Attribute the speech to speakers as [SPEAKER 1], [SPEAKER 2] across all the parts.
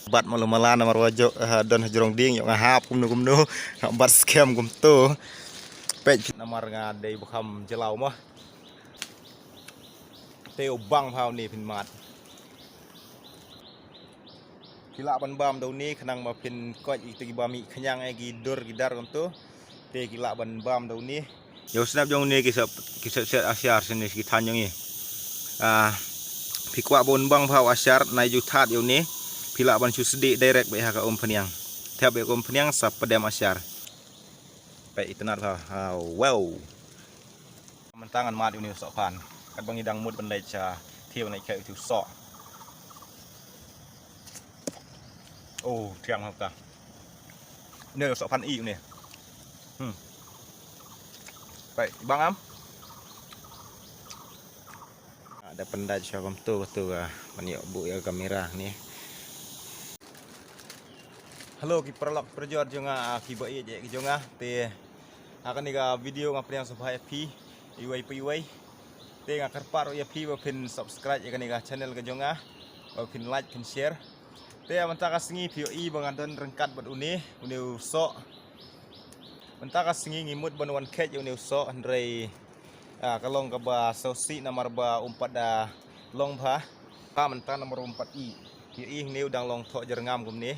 [SPEAKER 1] Bat malu malan nomor wajok don hajrong ding yok ngahap kumnu bat scam kum tu pej nomor ngadai bukham jelau mah teu bang phao ni pin mat kila ban bam dau ni khnang ma pin koj ik bami khanyang ai gi dur gidar kum tu te kila ban bam dau ni yo snap jong ni kisap set asyar sini ki tanyong ni pikwa bon bang phao asyar nai ju that yo ni pila ban chu sedi direct be ha ka om phaniang theo be om phaniang sap pedam asyar pe itnat ha wow mentangan mat ini sok pan kat bang idang mut ban lai cha thiêu nai kai tu sok oh thiang học ta nơi sok pan i ni pe bang am ada pendai syagam tu maniok bu ya kamera ni. Halo ki perlok perjor jonga ki ba ye ki jonga te akan ni ga video ngapri yang subha FP iwai piwai te nga karpar ya FP ba pin subscribe ya kan ni ga channel ga jonga ba pin like pin share te mentaka singi POI bangadon rengkat bat uni usok mentaka singi ngimut ban wan ket uni usok andrei kalong ka ba sosi nomor ba umpat da long pha pa mentang nomor umpat i POI new dang long tho jerngam kum ni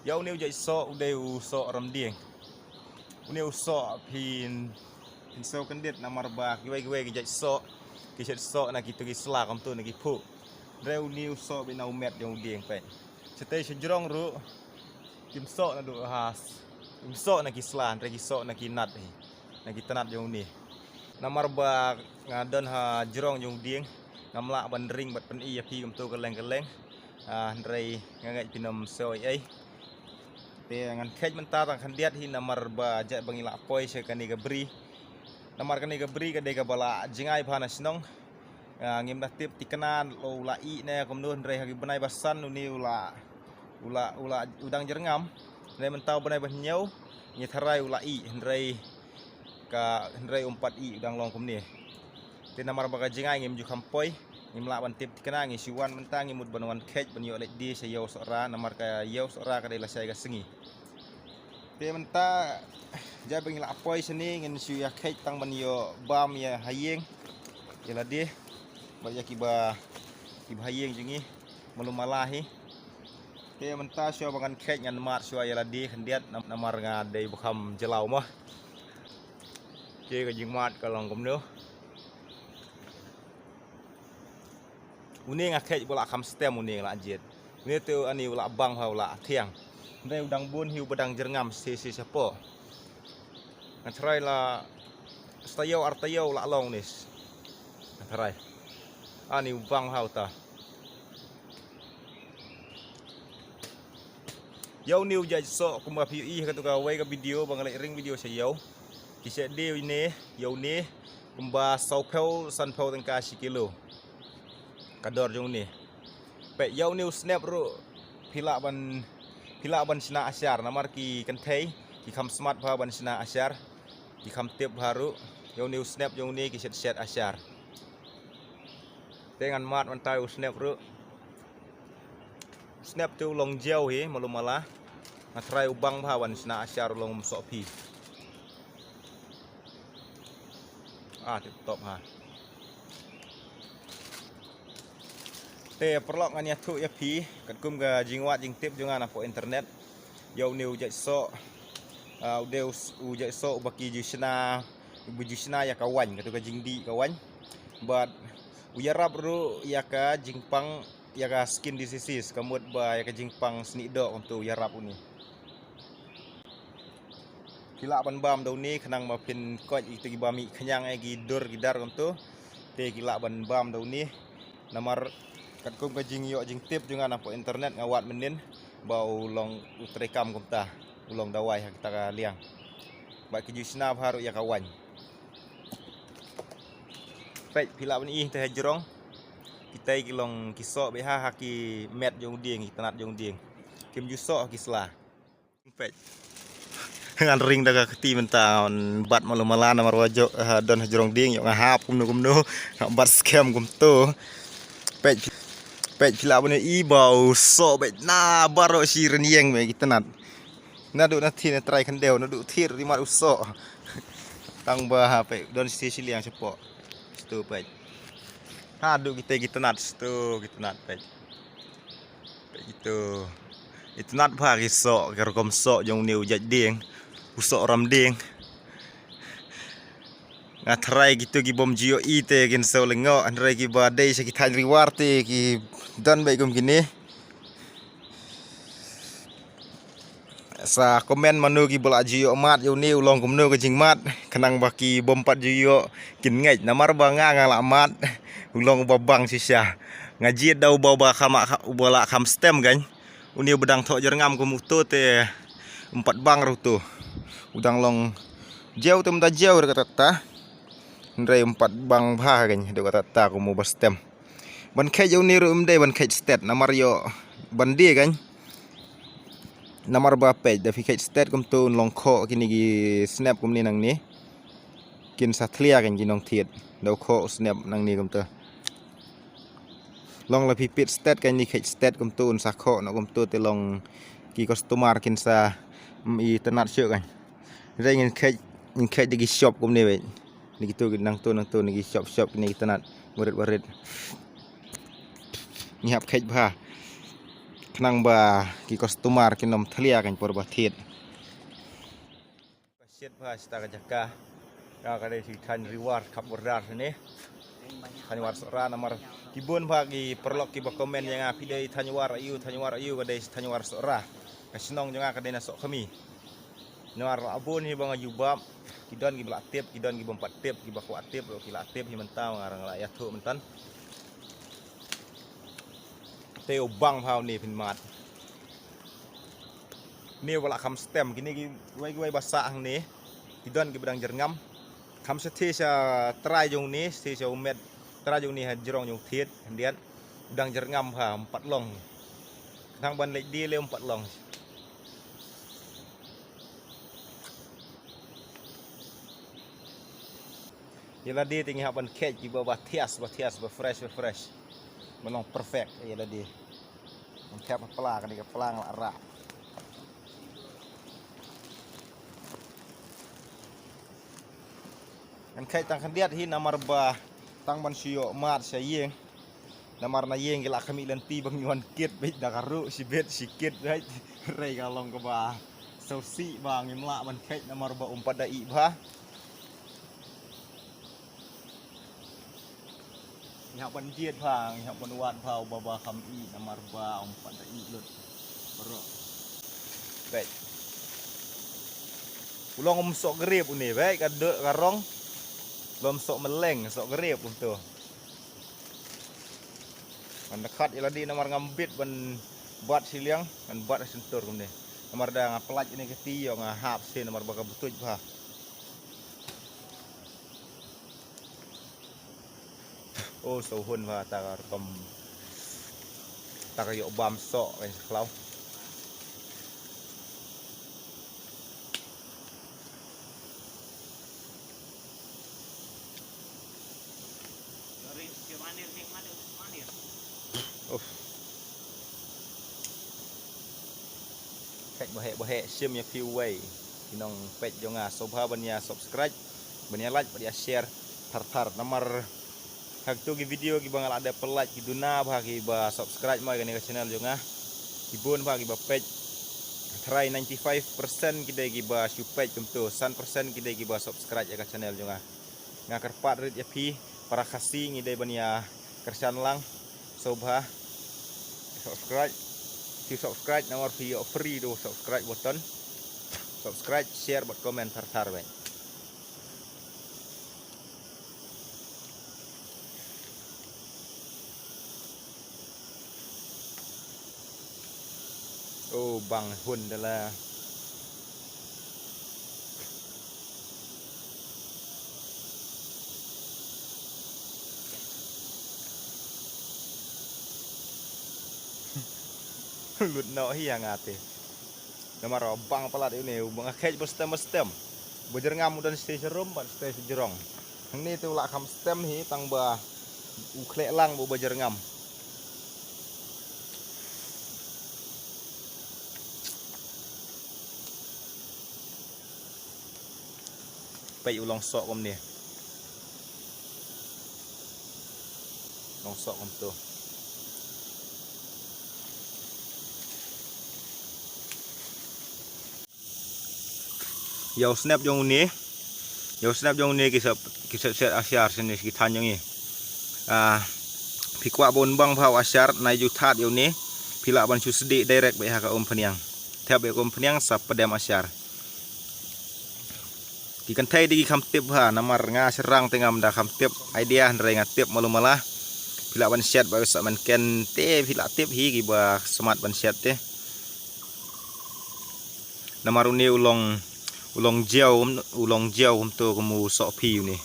[SPEAKER 1] yau nêu dạy so đều so ram đieng nêu so pin so kan det nomor ba giwe dạy so ki set so na gitu ki sla kam tu na ki phu reu nêu so be nau met yang đieng pe sete sejrong ru kim so na do has kim so na ki slan re ki so na ki nat na ki tanat yang ni nomor ba ngadon ha jrong yang đieng ngamla ban ring bat pen i pi kam tu keleng rei ngai pinom so ai te ngan kej mentar kan diat hi namar ba ja bangila poi se kani gabri namar kani gabri ka de ka bala jingai phana sinong ngim dah tip tikanan lo la i ne komnun re hagi benai basan uni ula udang jerngam re mentau benai bah nyau ni tharai ula i hendrai umpat i udang long komni te namar ba ka jingai ngim ju kampoi ngim la ban tip tikanan ngi siwan mentang ngimut banwan kej ban yo lek di se yo sora namar ka yo sora ka de la sai ga sengi te menta ja bangila apoi sini ngin siu ya kej tang ban yo bam ya hayeng yala di ba ya ki hayeng jingi malum malahi te menta sio bangan kej ngan mat sio yala di khendiat namar nga dei bukham jelau mah ke ga jing mat ka long komno uni nga kej bola kham stem uni la jet ni tu ani ula bang ha ula thiang ndai udang bun hiu bedang jerngam si siapa ngatrai la stayo artayo la long nis ngatrai ani bang ha ta yau niu ja so kuma POI ka tu ka wai ka video bang le ring video sa yau ki se de ni yau ni kumba sau pheu san pheu tang ka 10 kilo kador jong ni pe yau niu snap ru phila ban sina asyar namar ki kanthei ki kham smart pha ban sina asyar ki kham tip haru yau niu snap jong ni ki set asyar dengan mat man tai snap ru snap tu long jauh hi malum malah ngatrai ubang pha ban sina asyar long sok pi tip top ha te perlok ngani thu ya pi kat kum ga jingwat jing tip jungan apo internet yau niu jai so udeus u jai so baki jisna ya kawan katu ka jingdi kawan but uyarap ru ya ka jingpang ya ka skin disease kamut ba ya ka jingpang snido untuk uyarap uni kila ban bam dau ni khnang ma pin koj itigi bami khanyang ai gi dur gidar untuk te kila ban bam dau ni namar kat kum ka jing yo jing tip jungan apo internet ngawat menin bau long utrekam kum ta ulong dawai ha kita ka liang ba ki jisna haru ya kawan pej pila ban i te hajrong kita ki long kisok be ha ki met jong dieng ki tanat jong dieng kim jusok ki sla pej ngan ring daga keti menta bat malu malan nomor wajok don hajrong dieng yo ngahap kumnu bat scam kum tu pej pet pila bune ibau so bet na baro si renieng me kita na du na thi na try kan deu na du thir di mat uso tang ba pe don si liang cepo stu pet ha du kita nat stu kita nat pet gitu itu nat ba riso kerkom so jong niu jaj ding usok ram ding ngatrai gitu ki bom jio ite kin so lengo andrai ki badai sa ki than reward te ki dan baik gum gini sa komen manu ki bola jio mat yo niu long kum nu ke jing mat kenang baki bom pat jio kin ngai namar ba nga la mat ulong babang sisa ngaji dau bawa khama bola kham stem gan uniu bedang tho jerngam kum uto te 4 bang rutu udang long jauh tem da jauh kata ta Ndrai 4 bang bha kan do kata ta ko mo bastem ban khay yo ni rum de ban khay state namar yo bandi kan namar ba page da fi khay state kum tu long kho kini gi snap kum ni nang ni kin sa clear kan ginong thiet do kho snap nang ni kum tu long la fi pit state kan ni khay state kum tu sa kho no kum tu te long ki customer kin sa i tenat syo kan rai ngin khay di shop kum ni we ni gitu nang tu ni shop ni tenat warit ni hap khay bha nang ba ki customer kinom thlia kan por ba thiet set bha sta ka jaka ka ka dei si than reward khap bordar ni than war sora namar kibun bha ki perlok ki ba komen yang api dei than war ayu ka dei than war sora ka sinong jonga ka dei na sok kami nawar abun hi bang ajubab kidon gi blak tip kidon gi bompat tip gi ba kuat tip ki la tip hi mentau ngarang la ya thu mentan teo bang phao ni pin mat ni wala kham stem kini gi wai basa hang ni kidon gi bedang jerngam kham sethi sa trai jong ni sethi sa umet trai jong ni ha jrong jong thiet ndian bedang jerngam pha 4 long thang ban lek di le 4 long Yala di tinggi haban kek ki ba thias ba fresh melong perfect yala di on kap pala kan ka pala la ra kan kek tang kan diat hi namar ba tang ban sio mat sa yeng namar na yeng gila kami lenti bang yuan kit bit da karu si bet sikit right rei galong ka ba so si bang imla ban kek namar ba umpat da i ba Nhạc bắn chiết phàng, nhạc bắn watt phao ba kham i namar ba umpat da i lut bro. Baik. Ulong sok grip uni baik karong lom sok meleng sok grip tu. Man dekat ila di namar ngambit ban buat siliang kan buat sentur kum ni. Namar da ngapelaj ini ke tiyo ngahap sin namar ba ka betuj bah. Oh so hun và ta cầm ta cái hiệu bám sọ cái khlau khách bờ hệ xem nhà phiêu way thì nong pet jonga sobha banya subscribe banya like banya share thar nomor hak tu video ki bangal ada pelak ki duna bah ki ba subscribe mai kan channel jonga ki bon bah ki ba page try 95% ki dai ki ba su page kum tu 100% ki dai ki ba subscribe ya ka channel jonga ngakar pat rit ya pi para khasi ngi dai bania kersan lang sobha subscribe ki subscribe nomor video free do subscribe button subscribe share buat komen thar baik Oh bang hun adalah lut no hiang ate namar bang pelat ini bang kej bestem bojer ngam dan stay serum ban stay jerong ni tu lak kam stem hi tang ba u khlek lang bo bojer ngam pej ulong sok kom ni. Long sok kom tu. Yau snap jong ni. Yau snap jong ni kisah set asyar sini kita nyong ni. Pikwa bon bang phao asyar nai ju that yau ni. Pila ban chu sedik direct bai ha ka om peniang. Theo bai om peniang sap pedam asyar. Ki kan thai di kam tip ha namar nga serang tengam da kam tip idea ndrai nga tip malu malah. Pila ban set ba sa man ken te pila tip hi ki ba smart ban set te. Namar ni ulong jauh untuk kamu sok pi ni.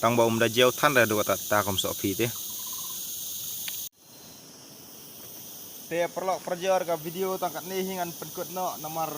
[SPEAKER 1] Tang ba da jauh than da do ta kam sok pi te. Te perlok perjar ka video tangkat ni hingan penkut no namar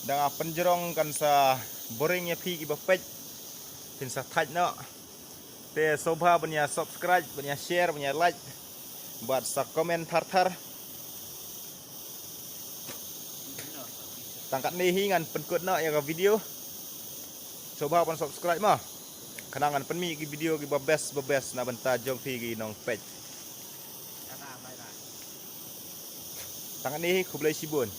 [SPEAKER 1] dengan penjerong kan sa boringnya pi ki bapej tin sa thaj no te sobha punya subscribe punya share punya like buat sa komen thar tangkat ni hingan penkut no ya ka video sobha pun subscribe mah kenangan penmi ki video ki babes na benta jong pi ki nong pej tangkat ni ku boleh sibun